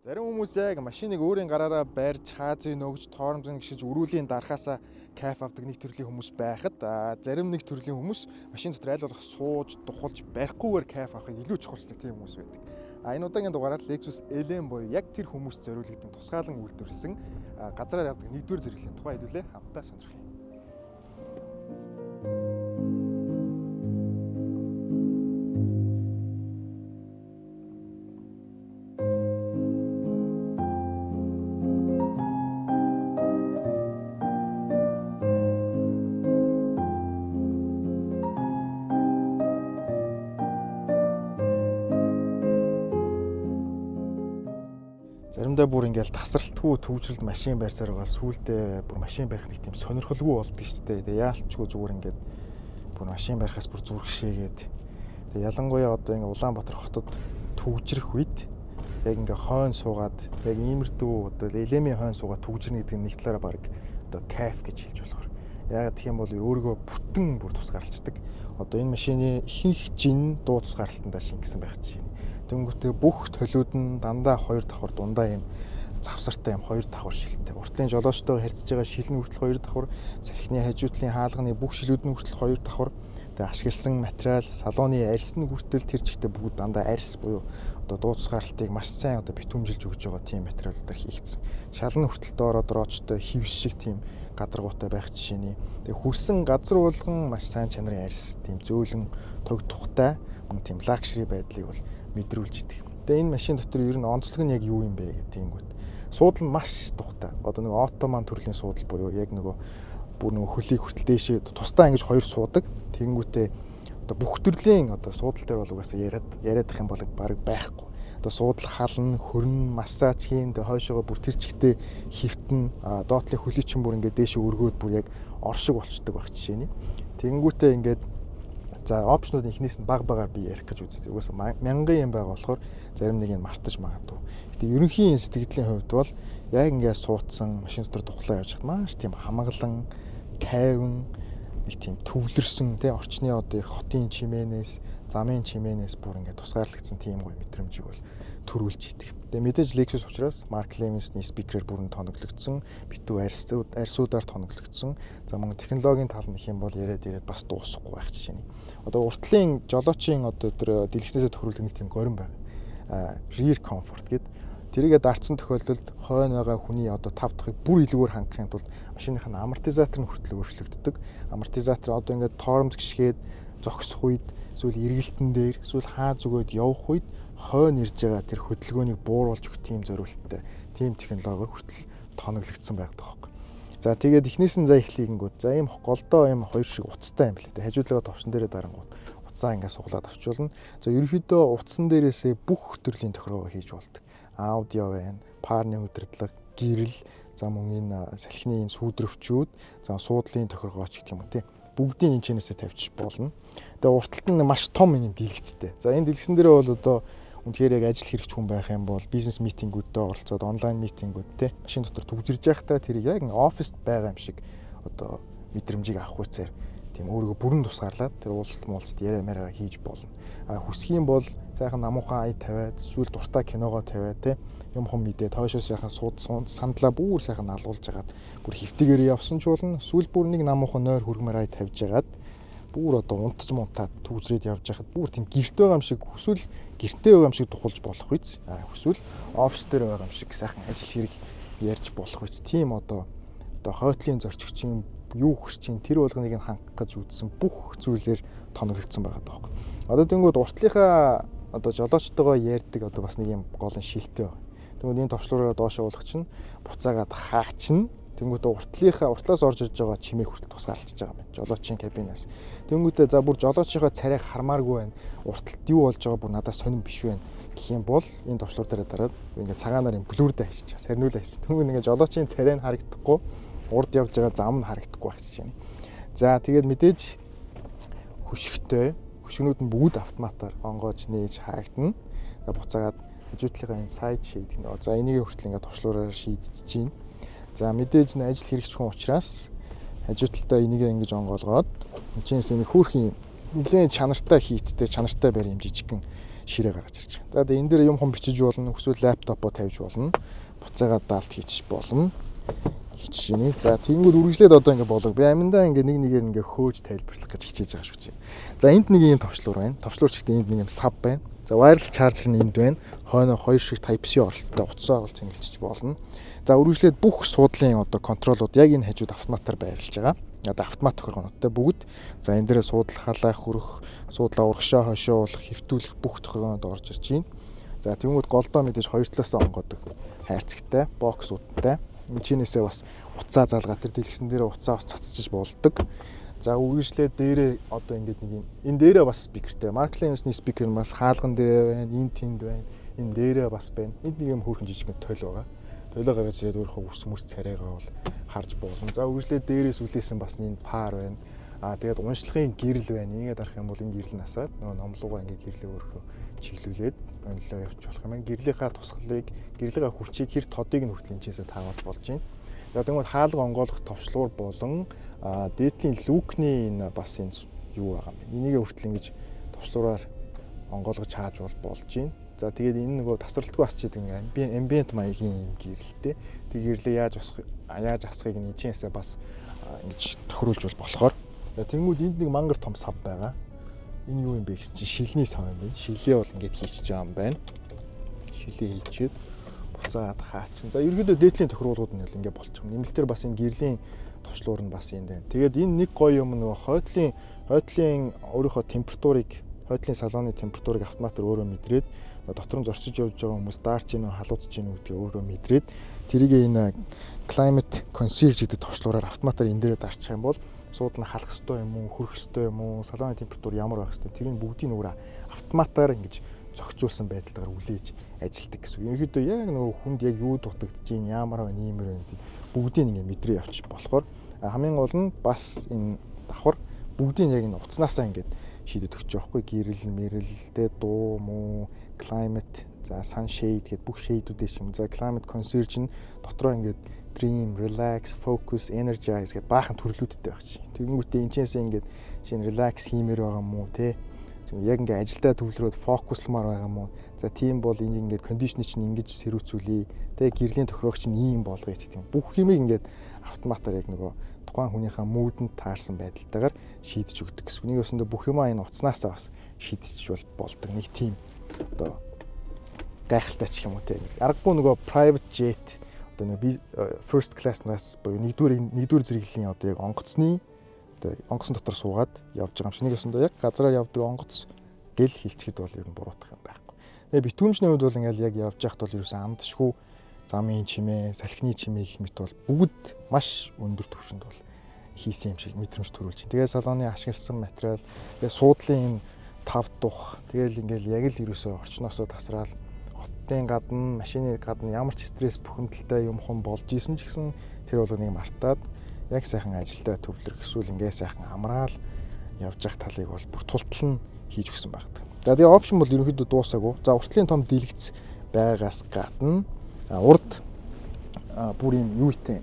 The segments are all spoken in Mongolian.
Зарим хүмүүс яг машиныг өөрийн гараараа барьж, хаазыг нөгж, тоормзон гიშиж, өрүүлийн дарахаасаа кайф авдаг нэг төрлийн хүмүүс байхад, зарим нэг төрлийн хүмүүс машин дотор аль болох сууж, тухалж, барихгүйгээр кайф авахыг илүү чухалчдаг тийм хүмүүс байдаг. Энэ удаагийн дугаараар Lexus LM буюу яг тэр хүмүүст зориулагдсан тусгаалan үйлдвэрлэсэн газраар явдаг нэгдүгээр зэрэглийн тухай хэдүүлээ хамтдаа сонирхъя. Заримдаа бүр ингээл тасралтгүй төвжрэлд машин барьсаар байгаа сүүлдээ бүр машин барих нэг тийм сонирхолгүй болдог шүү дээ. Тэгээ яалтчгүй зүгээр ингээд бүр машин барихаас бүр зүрхшээгээд. Тэгээ ялангуяа одоо ингээ Улаанбаатар хотод төвжрэх үед яг ингээ хойно суугаад яг иймэрдүү одоо элемийн хойно суугаад төвжрэх гэдэг нь нэг талаараа баг одоо кайф гэж хэлж болохоор. Яагаад гэх юм бол өөрийгөө бүтэн бүр тусгаарлцдаг. Одоо энэ машины ихэнх жин дуу тусгаарлалтандаа шингэсэн байх жишээ. Тэнгүүтээ бүх толиуд нь дандаа 2 давхар дундаа юм завсартай юм 2 давхар шилттэй. Уртлын жолоочтойгоо харьцаж байгаа шил нь хүртэл 2 давхар, салхины хажуудлын хаалганы бүх шилүүд нь хүртэл 2 давхар. Тэгээ ашигласан материал, салууны арьс нь хүртэл тэр чигтээ бүгд дандаа арьс буюу одоо дуу тусгаарлалтыг маш сайн одоо битүүмжилж өгж байгаа тийм материалуудаар хийгдсэн. Шал нь хүртэл доороо дроочтой хивс шиг тийм гадаргуутай байх жишээний. Тэгээ хүрсэн газар болгон маш сайн чанарын арьс, тийм зөөлөн тог тухтай, тийм лакшри байдлыг бол мэдрүүлж идэг. Тэгээ энэ машин дотор ер нь онцлог нь яг юу юм бэ гэдэг тиймгүүд. Суудал маш тухтай. Одоо нэг автоман төрлийн суудал буюу яг нөгөө бүр нөгөө хөлийг хүртэл дээшээ тусдаа ингэж 2 суудаг. Тэнгүүтээ одоо бүх төрлийн одоо суудал дээр бол угаасаа яриадах юм бол баг байхгүй. Одоо суудал хална, хөрн, массаж хийн, тэгээ хойшоогоо бүр тэр чигтээ хөвтөн, доотлын хөлийг чинь бүр ингээд дээшээ өргөөд бүр яг оршиг болчдөг байх жишээний. Тэнгүүтээ ингээд за опшнууд ихнээс нь баг багаар би ярих гэж үзсэн. Угаасаа мянган юм байгаа болохоор зарим нэг нь мартаж магадгүй. Гэтэ ерөнхийн сэтгэлийн хувьд бол яг ингээд суудсан машин дотор тухлаа явж хат маш тийм хамглан, тайван, нэг тийм төвлөрсөн тий орчны одоо их хотын чимээнээс, замын чимээнээс бүр ингээд тусгаарлагдсан тийм гоё мэдрэмжийг бол төрүүлж идэг. Тэгээ мэдээж Lexus учраас Mark Clemens-ний спикерээр бүрэн тоноглогдсон, битүү арьсуудаар тоноглогдсон. За мөн технологийн тал нь их юм бол яриад бас дуусахгүй байх жишээний. Одоо уртлын жолоочийн одоо тэр дэлгэцнээсээ тохируулдаг нэг тийм горин байна. Rear comfort гэдэг. Тэрийгээ дардсан тохиолдолд хойно байгаа хүний одоо тав дахыг бүр илүүгээр хангахын тулд машиныхын амортизатор нь хүртэл өөрчлөгддөг. Амортизатор одоо ингээд тоормз гიშгээд зогсох үед эсвэл эргэлтэн дээр эсвэл хаа зүгөөд явах үед хойно ирж байгаа тэр хөдөлгөөнийг бууруулж өгөх тийм зориулттай тийм технологиор хүртэл тоноглогдсон байдаг байхгүй. За тэгээд эхнээс нь за эхлэнгүүд за ийм голдоо ийм 2 шиг уцтай юм билээ. Хажуудлага товчон дээрээ дарангууд уцаа ингээд суглаад авчулна. За ерөнхийдөө утсан дээрээсээ бүх төрлийн тохиргоо хийж болдог. Аудио байна, парны удирдлага, гэрэл, за мөн энэ салхины энэ сүүдрөвчүүд, за суудлын тохиргооч гэх юм уу тий. Бүгдийн энэ чэнэсээ тавьчих болно. Тэгээ уртталт нь маш том юм дэлгэцтэй. За энэ дэлгэцэн дээр бол одоо үнэхээр яг ажил хэрэгч хүн байх юм бол бизнес митингүүдэд оролцоод онлайн митингүүд тий машин дотор төгжирж байхдаа тэрийг яг оффист байгаа юм шиг одоо мэдрэмжийг авах үсээр тийм өөрийгөө бүрэн тусгаарлаад тэр уулзалт яриа мараа хийж болно. Хүсэх юм бол сайхан намуухан ая тавиад эсвэл дуртай киногоо тавиад тий юм хум мэдээд хойшоос яхан сандлаа бүр сайхан алгуулж агаад бүр хөвтгээрээ явсан ч болно. Эсвэл бүр нэг намуухан нойр хөргмөр ая тавьж агаад бүр одоо унтж мунтаад төвзрээд явж байхад бүр тийм гэрт байгаа юм шиг хүсвэл гэртээ байгаа юм шиг тухулж болох үз. Хүсвэл офис дээр байгаа юм шиг сайхан ажил хэрэг ярьж болох үз. Тийм одоо хойтлын зорчигчийн юу хүсчин тэр болгоныг нь хангах гэж үзсэн бүх зүйлээр тоноглогдсон байгаа даахгүй. Одоо тэнгууд уртлынхаа одоо жолоочтойгоо ярьдаг одоо бас нэг юм гол нь шилтэй байна. Тэнгууд энэ товчлуураа доошоо уулах чинь буцаагаад хаачна. Тэнгууд уртлаас орж иж байгаа чимээ хүртэл тусгаарлаж байгаа юм байна. Жолоочийн кабинаас. Тэнгуудээ за бүр жолоочийнхоо царайг хармааргүй байна. Урталт юу болж байгаа бүр надад сонирн биш байна гэх юм бол энэ товчлуур дээр дараад ингээд цагаанаар юм блүрдэ хийчих. Сарниулаа хийчих. Тэнгууд ингээд жолоочийн царай нь харагдахгүй урд явж байгаа зам нь харагдахгүй байх жишээ. За тэгээд мэдээж хөшгөнүүд нь бүгд автоматар онгоож нээж хаагдана. За буцаагаад хажуудлынхаа энэ сайд шийдэх нь. За энийг хүртэл ингээд товчлуураар шийдэж чинь. За мэдээж н ажил хэрэгч хүн учраас хажуудлаа энийг ингэж онгоолгоод чинээс нэг хөөрхийн нэлээд чанартай хийцтэй чанартай байр юм жижигхэн ширээ гаргаж ирж байгаа. За тэгээ энэ дээр юм хон бичиж болно, эсвэл лаптопоо тавьж болно. Буцаагаа даалт хийчих болно. Хичээний. За тиймүүд үргэлжлээд одоо ингэ болов. Би аминдаа ингэ нэг нэгээр ингэ хөөж тайлбарлах гэж хичээж байгаа шүү дээ. За энд нэг юм товчлуур байна. Товчлуур ч гэдэг энд нэг юм сав байна. За wireless charger нь энд байна. Хойно хоёр шиг Type-C оролттой утсаа бол цэнгэлчих болно. За үргэлжлээд бүх суудлын одоо контролууд яг энэ хажууд автоматар байрлаж байгаа. Одоо автомат тохиргоонуудтай бүгд. За энэ дээрээ суудлах, халаах, хүрэх, суудлаа урагшаа хошоолох, хэвтүүлэх бүх тохиргоонууд орж ирж байна. За тэгмүүд голдоо мэдээж хоёр талаас онгодог хайрцагтай, боксуудтай. Чинээсээ бас уцаа залгаа тэр дэлгэсэн дээрээ уцаа бас цацчих болдог. За үргэлжлээд дээрээ одоо ингээд нэг юм энэ дээрээ бас спикертэй. Markline-ийн спикер нь бас хаалган дээрээ байна, энэ тэнд байна. Энэ дээрээ бас байна. Энд нэг юм хөөрхөн жижигхэн тойл байгаа. Тойлоо гаргаж ирээд өөрөө үс мөс царайгаа бол харж болно. За үргэлжлээд дээрээс үлээсэн бас энэ пар байна. Тэгээд уншлагын гэрэл байна. Ингээд арах юм бол энэ гэрэл насаад нөгөө номлуугаа ингээд гэрлээ өөрөө чиглүүлээд өнлөө явуучих болох юм. Гэрлийнхаа тусгалыг, гэрлийнхаа хүчийг хэр тодыг нь хүртэл энэчээсээ таавалж болж байна. За тэгмээд хаалга онгойлгох товчлуур болон дээдлийн люкний энэ бас энэ юу байгаа юм. Энийг хүртэл ингэж товчлуураар онгойлгож хааж болж байна. За тэгээд энэ нөгөө тасралтгүй асчид ингээ ambient маягийн юм гэрэлтэй. Тэг гэрлээ яаж асахыг нэчээсээ бас ингэж тохируулж болохоор. Тэгмүүд энд нэг мангар том сав байгаа. Энэ юу юм бэ гэж чинь шилний сав юм байна. Шилээ бол ингэж хийчихэж байгаа юм байна. Шилээ хийчихэд буцаад хаачин. За ерөөдөө дээдлийн тохируулгууд нь л ингэ болчих юм. Нэмэлтээр бас энэ гэрлийн товчлуур нь бас энд байна. Тэгээд энэ нэг гоё юм нөгөө хойдлын өөрийнхөө температурыг, хойдлын салооны температурыг автоматар өөрөө мэдрээд дотор нь зорчиж явж байгаа хүмүүс даарч ийн халуудж ийн гэдгийг өөрөө мэдрээд тэрийг энэ climate concierge гэдэг товчлуураар автоматар энэ дээрээ дарчих юм бол суудлын халах ёстой юм уу, хөрөх ёстой юм уу, салооны температур ямар байх ёстой, тэрийг бүгдийг өөрөө автоматар ингэж зохицуулсан байдлаар үлээж ажилтдаг гэсэн. Ерөнхийдөө яг нөгөө хүнд яг юу дутагдж ийн, ямар байна, иймэр байна гэдэг бүгдийг ингэ мэдрээ явчих болохоор хамгийн гол нь бас энэ давхар бүгдийг яг энэ утаснасаа ингэ шийдэд өгч байгаа хгүй. Гэрэл, мэрэлтэй дуу муу, climate, за sunshade гэдэг бүх шейдүүдээс юм. За climate concierge нь дотроо ингээд dream, relax, focus, energize гэдэг баахан төрлүүдтэй байх чинь. Тэгмүүтээ энэчээс ингээд шинэ relax хиймээр байгаа мó те. Яг ингээд ажилдаа төвлөрөөд фокуслмаар байгаа мó. За тийм бол энийг ингээд кондишнер чинь ингэж сэрүүцүүлээ. Тэ гэрлийн тохирогч нь ийм болгоё гэх юм. Бүх юмыг ингээд автоматар яг нөгөө тухайн хүнийхээ муудэнд таарсан байдалтайгаар шийдэж өгдөг гэсэн. Нэг өсөндө бүх юмаа энэ утаснасаа бас шийдэж болдог. Нэг тийм одоо гайхалтай ч юм уу те. Аргагүй нөгөө private jet одоо нэг first class-наас буюу нэгдүгээр зэрэглэлийн одоо яг онгоцны одоо онгоцны дотор суугаад явж байгаа юм шиг. Нэг өсөндө яг газраар явдаг онгоц гэл хилчихэд бол ер нь буруутах юм байхгүй. Тэгээ битүүмчний хувьд бол ингээл яг явж байхад бол ерөөсөн амдшгүй замын чимээ, салхины чимээ гэх мэт бол бүгд маш өндөр түвшинд бол хийсэн юм шиг мэдрэмж төрүүлж байна. Тэгээ салооны ашигласан материал, тэгээ суудлын тав дух, тэгээл ингээл яг л ерөөсөө орчноосоо тасраал хотын гадна, машины гадна ямар ч стресс бухимдалтай юм хон болж исэн ч гэсэн тэр бол нэг мартаад яг сайхан ажилдаа төвлөрөх эсвэл ингээ сайхан амраал явж явах талыг бол бүр тултал нь хийж өгсөн байдаг. За тэгээ опшн бол ерөнхийдөө дуусаагүй. За уртлын том дэлгэц байгаас гадна урд бүр юм юутэй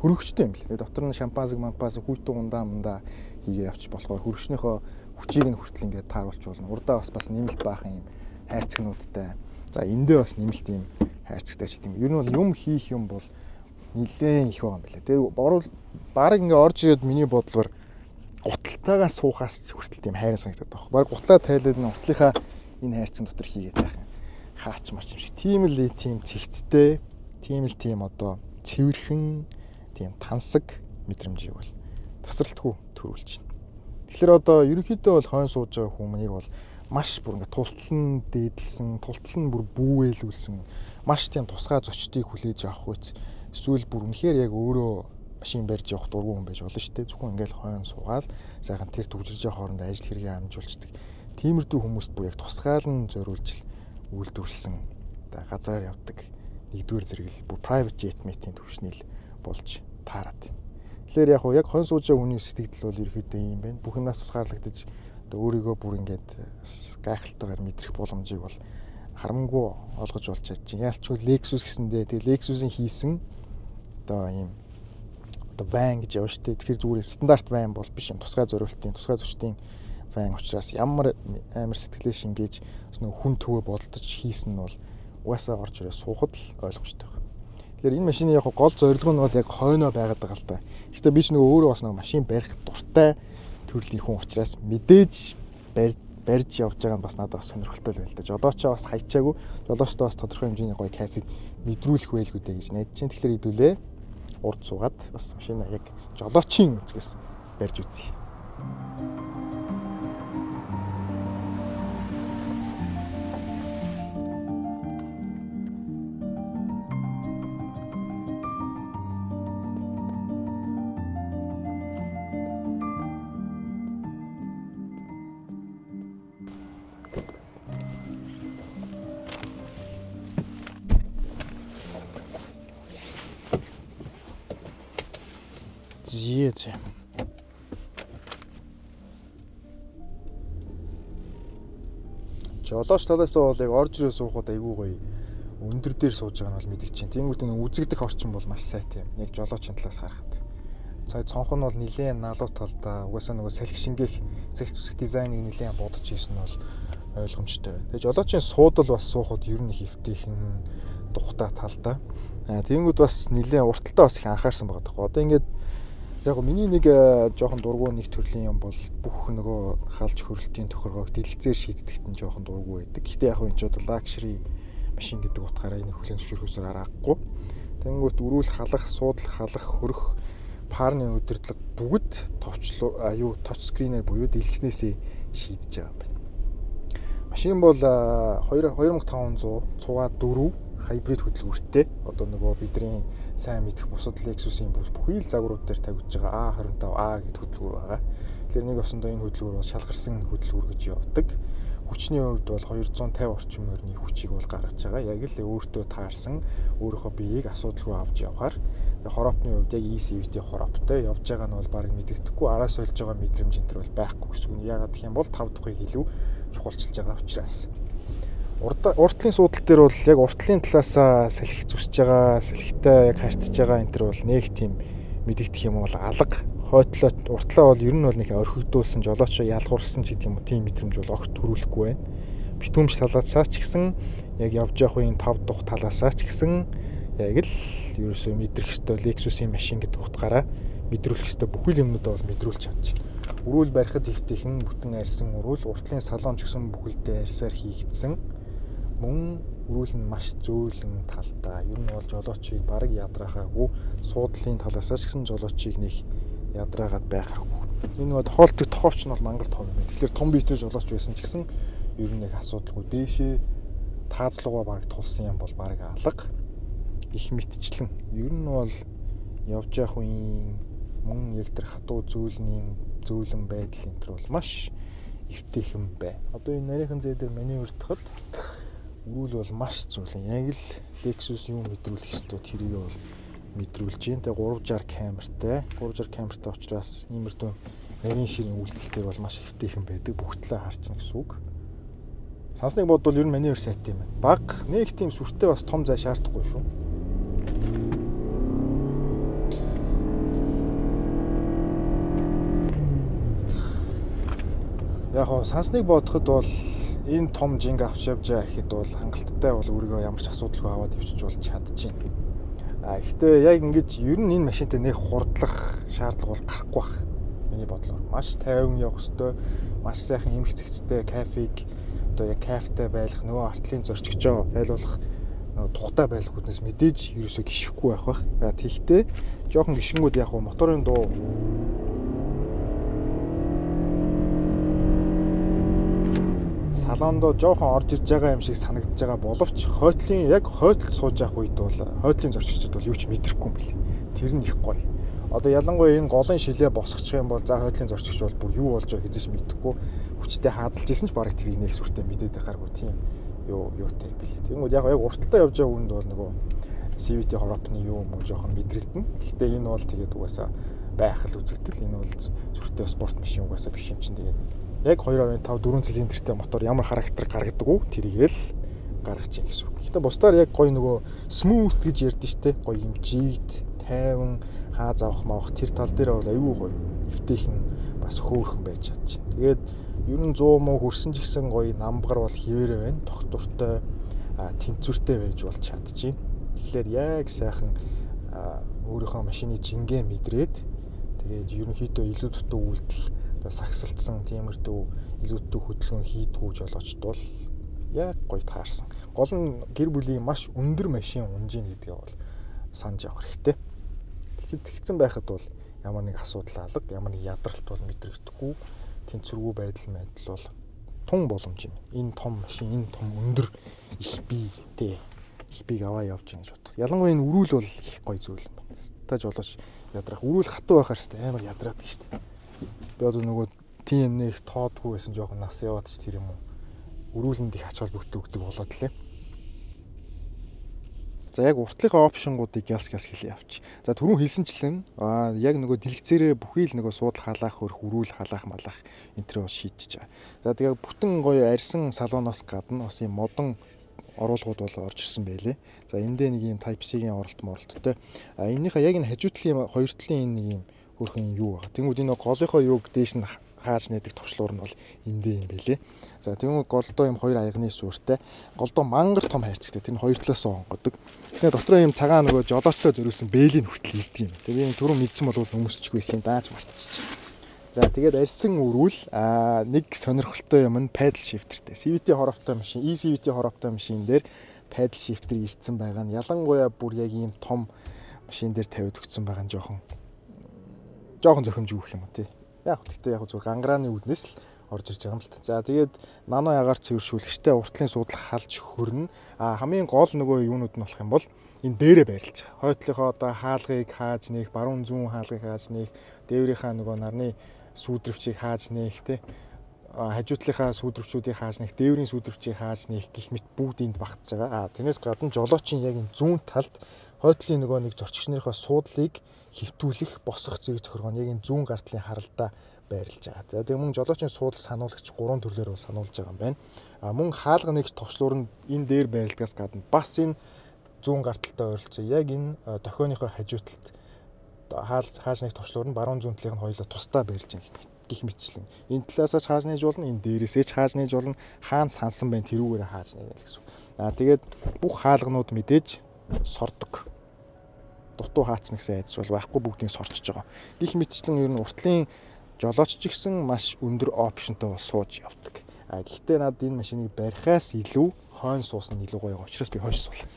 хөрөгчтэй юм л. Дотор нь шампанзэг, манпазэг, хүйтэн ундаа хийгээ явчих болохоор хөрөгчнийхөө хүчийг нь хүртэл ингээд тааруулж болно. Урдаа бас нэмэлт баахан юм хайрцагнуудтай. За эндээ бас нэмэлт юм хайрцагтай ч гэдэг юм. Ер нь бол юм хийх юм бол нэлээд их байгаа юм байна. Тэгээ бараг ингээд орж ирээд миний бодлоор гуталтайгаа суухаас хүртэл тийм хайрын санагдаад байна. Бараг гутлаа тайлаад нь уртлынхаа энэ хайрцаг дотор хийгээ заахан хаач марч юм шиг. Тийм л тийм цэгцтэй, тийм л тийм одоо цэвэрхэн, тийм тансаг мэдрэмжийг бол тасралтгүй төрүүлж байна. Тэгэхээр одоо ерөнхийдөө бол хойно сууж байгаа хүмүүнийг бол маш бүр ингээд тултал нь дээдлсэн, тултал нь бүр бүүвэлүүлсэн, маш тийм тусгай зочдыг хүлээж авах үс. Эсвэл бүр үнэхээр яг өөрөө машин барьж явах дургүй хүн байж болно шүү дээ. Зөвхөн ингээд хойно суугаад сайхан тэр төвжирж байгаа хооронд ажил хэрэгээ амжуулцдаг. Тиймэрдүү хүмүүст бүр яг тусгаал нь зориулж үйлдвэрлэсэн газраар явдаг нэгдүгээр зэрэглэл бүр private jet meeting төвшнөл болж таарад. Тэгэхээр яг хойно сууж байгаа хүний сэтгэл бол ерөөхдөө юм байна. Бүх юмнаас тусгаарлагдаж одоо өөрийгөө бүр ингээд гайхалтайгаар мэдрэх боломжийг бол харамгүй олгож болж чадчих. Яалчгүй Lexus гэсэндээ тэгээ Lexus-ийн хийсэн одоо ийм одоо van гэж явна шүү дээ. Тэгэхээр зүгээр стандарт van бол биш юм. Тусгай зориултын, тусгай зочдын байна учраас ямар амар сэтгэлээ шингээж бас нэг хүн төвөө бодолдож хийсэн нь бол угаасаа орж ирээ суухад л ойлгомжтой байна. Тэгэхээр энэ машины яг гол зорилго нь бол яг хойноо байгаад байгаа л та. Гэхдээ би ч нөгөө өөрөө бас нэг машин барих дуртай төрлийн хүн учраас мэдээж барьж явж байгаа нь бас надад сонирхолтой л байл та. Жолоочоо бас хайчаагүй. Жолоочтой бас тодорхой хэмжээний гоё кайфыг мэдрүүлэх байлгүй дээ гэж найдаж чинь. Тэгэхээр хэдүүлээ урд суугаад бас машина яг жолоочийн өнцгөөс барьж үзье. Зээ. Жолооч талаас нь бол яг орж ирээ суухад айгүй гоё өндөр дээр сууж байгаа нь бол мэдгэж чинь. Тэнгүүд энэ үзэгдэх орчин бол маш сайтай юм. Яг жолоочийн талаас харахад. Цай цонх нь бол нилээн налуу талдаа угаасаа нөгөө салхи шингээх, салхи зүсэх дизайныг нилээн бодож хийсэн нь бол ойлгомжтой байна. Тэгээ жолоочийн суудал бас суухад ер нь их эвтэйхэн тухтай талдаа. Тэнгүүд бас нилээн урталтаа бас их анхаарсан байгаа тоххой. Одоо ингээд яг миний нэг жоохон дургуй нэг төрлийн юм бол бүх нөгөө хаалж хөрөлтийн тохиргоог дэлгэцээр шийддэгт нь жоохон дургуй байдаг. Гэхдээ яг энэ ч одоо лакшри машин гэдэг утгаараа энэ хүлээн зөвшөөрөхөөсөр аргагүй. Тэнгүүт өрүүл халах, суудлах, халах, хөрөх, парны удирдлага бүгд точ скринээр буюу дэлгэцнээсээ шийдэж байгаа юм байна. Машин бол 2500 хайбрид хөдөлгөөртэй. Одоо нөгөө бидний сайн мэдэх бусад Lexus-ийн бүхий л загварууд дээр тавьж байгаа A25A гэдэг хөдөлгөөр байгаа. Тэгэхээр нэг осондоо энэ хөдөлгөөр бол шалгарсан хөдөлгөөр гэж явдаг. Хүчний хувьд бол 250 орчим морины хүчийг бол гаргаж байгаа. Яг л өөртөө таарсан өөрийнхөө биеийг асуудалгүй авч явахаар хороопны хувьд яг ECV-ийн хорооптой явж байгаа нь бол баг мэддэхгүй араас олж байгаа мэдрэмж энэ төр бол байхгүй гэсэн үг. Яагаад гэх юм бол 5 дахыг илүү чухалчилж байгаа учраас. Уртлын суудал дээр бол яг уртлын талаас салхи зүсэж байгаа, салхитай яг харьцаж байгаа энэ төр бол нэг тийм мэдэгдэх юм бол алга. Хойтлоо уртлаа бол ер нь бол нэг орхигдуулсан жолоочоо ялгуурсан ч гэдэг юм уу тийм мэдрэмж бол огт төрүүлэхгүй байна. Битүүмж талаасаа ч гэсэн яг явж явах үеийн 5 дух талаасаа ч гэсэн яг л ерөөсөө мэдрэх ёстой Lexus-ийн машин гэдэг утгаараа мэдрүүлэх ёстой бүхэл юмнуудаа бол мэдрүүлж чадчих. Өрүүл барихад эвтэйхэн бүтэн арьсан өрүүл, уртлын салон ч гэсэн бүхэлдээ арьсаар хийгдсэн. Мөн өрүүл нь маш зөөлөн талдаа. Ер нь бол жолоочийг бараг ядраахаагүй, суудлын талаас ч гэсэн жолоочийг нэг ядраагаад байхаагүй. Энэ нөгөө тохиолддог тохиолч нь бол мангар том юм. Тэгэхээр том биетэй жолооч байсан ч гэсэн ер нь нэг асуудалгүй дээшээ таазлуугаа бараг тулсан юм бол бараг алга. Их мэтчлэн. Ер нь бол явж явах үеийн мөн яг тэр хатуу зөөлөн байдал энэ төр бол маш эвтэйхэн бай. Одоо энэ нарийнхан зээ дээр маневрдоход өрүүл бол маш зөөлөн. Яг л Lexus юм мэдрүүлэх ёстой тэрийг бол мэдрүүлж байна. Тэгээ 360 камертай. 360 камертай учраас иймэрдүү нарийн ширийн үйлдэл дээр бол маш эвтэйхэн байдаг. Бүх талаа харж байна гэсэн үг. Сансныг бодвол ер нь маневр сайтай юм байна. Баг нэг тийм сүртэй бас том зай шаардахгүй шүү. Яг хоо сансныг бодоход бол энэ том жинг авч явж байгаа гэхэд бол хангалттай бол өөрийгөө ямар ч асуудалгүй аваад явчих бол чадчихээн. Гэхдээ яг ингэж ер нь энэ машинтай нэг хурдлах шаардлага бол гарахгүй байх. Миний бодлоор маш тайван явах ёстой, маш сайхан эмх цэгцтэй кафег одоо яг кафетай байлгах нөгөө артлын зорчигчоо байлуулах тухтай байлгахуднаас мэдээж ерөөсөө гიშхгүй байх бах. Тэгэхдээ жоохон гიშгүүд яг моторын дуу салондоо жоохон орж ирж байгаа юм шиг санагдаж байгаа боловч хойтлол сууж явах үед бол хойтлын зорчигчдод бол юу ч мэдрэхгүй юм бэл. Тэр нь их гоё. Одоо ялангуяа энэ голын шилээ босгочих юм бол за хойтлын зорчигч бол бүр юу болж байгааг хэзээ ч мэдэхгүй. Хүчтэй хаазалж исэн ч бараг тэрийг нэг сүртэй мэдээд байхааргүй тийм юутай юм бэл. Тэгмүүд яг урталтаа явж байгаа хүнд бол нөгөө CVT хороопны юу юм уу жоохон мэдрэгдэнэ. Гэхдээ энэ бол тэгээд угаасаа байх л үзэгдэл. Энэ бол сүртэй спорт машин угаасаа биш юм чинь тэгээд яг 2.5 4 цилиндртэй мотор ямар характер гаргадаг уу тэрийг л гаргаж чинь гэсэн үг. Гэхдээ бусдаар яг гоё нөгөө smooth гэж ярьдэн штэ. Гоё имжигт, тайван, хааз авах маах тэр тал дээр бол аюу гоё. Эвтэйхэн бас бас хөөрхөн байж чадчих. Тэгээд ер нь 100 муу хүрсэн ч гэсэн гоё намбгар бол хിവэрэ байна. Тогтвортой тэнцвэртэй байж болж чадчих. Тэгэхээр яг сайхан өөрийнхөө машины жингээ мэдрээд тэгээд ерөнхийдөө илүү дутуу үйлдэл сагсалтсан тиймэрдүү илүү дутуу хөдөлгөөн хийдгүүж болоочд бол яг гоё таарсан. Гол нь гэр бүлийн маш өндөр машин унжийн гэдгээ бол санаж явах хэрэгтэй. Тэгэхэд тэгсэн байхад бол ямар нэг асуудал алга, ямар нэг ядралт бол мэдрэгдэхгүй, тэнцвэргүй байдал бол тун боломж юм. Энэ том машин, энэ том өндөр их биег аваа явж байгаа гэж бод. Ялангуяа энэ өрүүл бол их гоё зүйл юм байна. Стаж болооч ядрах. Өрүүл хатуу байхаар хэвээр амар ядраад шүү дээ. Би одоо нөгөө тийм нэг тоодгүй байсан жоохон нас яваад ч тэр юм уу. Өрүүлэнд их ач холбогдол өгдөг болоод лээ. За яг уртлынхаа опшнгуудыг ялс хэлээ явчих. За түрүүн хэлсэнчлэн яг нөгөө дэлгэцээрээ бүхий л нөгөө суудлах халаах хөрөх, өрүүл халаах малах энэ төр бол шийдчихэж байгаа. За тэгээ бүтэн гоё арьсан салоноос гадна бас юм модон оруулгууд бол орж ирсэн байлээ. За эндээ нэг юм Type C-ийн оролттой. Энэнийхээ яг энэ хажуутлын хоёр талын энэ нэг юм хөрхэн юу байгаа. Тэнгүүд энэ голынхоо юуг дээш нь хааж нэдэг товчлуур нь бол эндээ юм байлээ. За тэнгүүд голдоо юм хоёр аягны суурьтай. Голдоо мангар том хайрцагтай. Тэр нь хоёр талаас онгодог. Тэгснэ дотроо юм цагаан нөгөө жолоочтой зөрүүлсэн бээлийн хүртэл ирдэг юм. Тэгээ би түрүү мэдсэн бол өмсчихгүй байсан дааж мартчих. За тэгээд арьсан өрүүл нэг сонирхолтой юм нь paddle shifterтэй. CVT хоровтой машин, eCVT хоровтой машин дээр paddle shifter ирсэн байгаа нь ялангуяа бүр яг ийм том машин дээр тавиад өгсөн байгаа нь жоохон зохимжгүй гэх юм уу тий. Яг гэхдээ яг зөв гангарааны үүднээс л орж ирж байгаа юм л та. За тэгээд нано ягаар цэвэршүүлэгчтэй уртлын суудлах халж хөрнө. Хамгийн гол нөгөө юунууд нь болох юм бол энэ дээрээ байрлаж байгаа. Хойтлынхоо одоо хаалгыг хааж нээх, баруун зүүн хаалгыг хааж нээх, дээврийнхаа нөгөө нарны сүүдрвчийг хааж нээх тий. Хажуутлынхаа сүүдрвчүүдийг хааж нээх, дээврийн сүүдрвчийг хааж нээх гэх мэт бүгд энд багтаж байгаа. Тэрнээс гадна жолоочийн яг энэ зүүн талд хойтлын нөгөө нэг зорчигч нарын суудлыг хэвтүүлэх босох зэрэг тохиргоо яг энэ зүүн гартлын харалдаа байрлаж байгаа. За тэгээ мөн жолоочийн суудал сануулагч 3 төрлөөр сануулж байгаа юм байна. Мөн хаалга нэгж товчлуур нь энэ дээр байрладгаас гадна бас энэ зүүн гарталтай ойролцоо яг энэ дохионыхоо хажууталд хааж нэг товчлуур нь баруун зүүн талын хоёулаа тусдаа байрлаж байгаа гэх мэтчлэн. Энэ талаасаа ч хааж нээж болно, энэ дээрээсээ ч хааж нээж болно. Хаана сансан байна тэрүүгээр хааж нээх гэсэн. Тэгээд бүх хаалганууд мэдээж сордог. Дутуу хаацна гэсэн айдас бол байхгүй, бүгдийг сорчиж байгаа. Гэх мэтчлэн ер нь уртлын жолооч ч гэсэн маш өндөр опшнтой бол сууж явдаг. Гэхдээ надад энэ машиныг барихаас илүү хойно суусан нь илүү гоё байгаа учраас би хойш суулаа.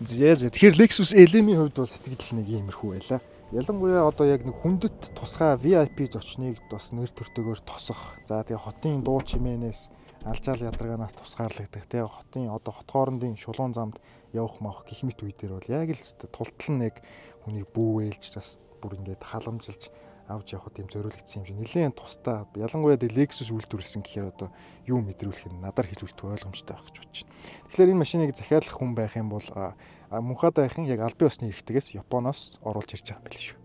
Тэгэхээр Lexus LM-ийн хувьд бол сэтгэл нэг иймэрхүү байлаа. Ялангуяа одоо яг нэг хүндэт тусгай VIP зочныг бас нэр төртөгөөр тосох. За тэгээ хотын дуу чимээнээс алжаал ядаргаанаас тусгаарлагдах. Тэгээ хотын одоо хот хоорондын шулуун замд явах мавах гих мэт үе дээр бол яг л тултал нэг хүнийг бүүвэлж бас бүр ингээд халамжилж авч явах тийм зориулагдсан юм шиг. Нилээн тустай. Ялангуяа Lexus үйлдвэрлэсэн гэхээр одоо юу мэдрүүлэх нь надаар хийж үлдэх ойлгомжтой байх гэж бодож байна. Тэгэхээр энэ машиныг захиалах хүн байх юм бол мөнхадайхан яг албан ёсны эрхтгээс Японоос оруулж ирж байгаа юм байл шүү.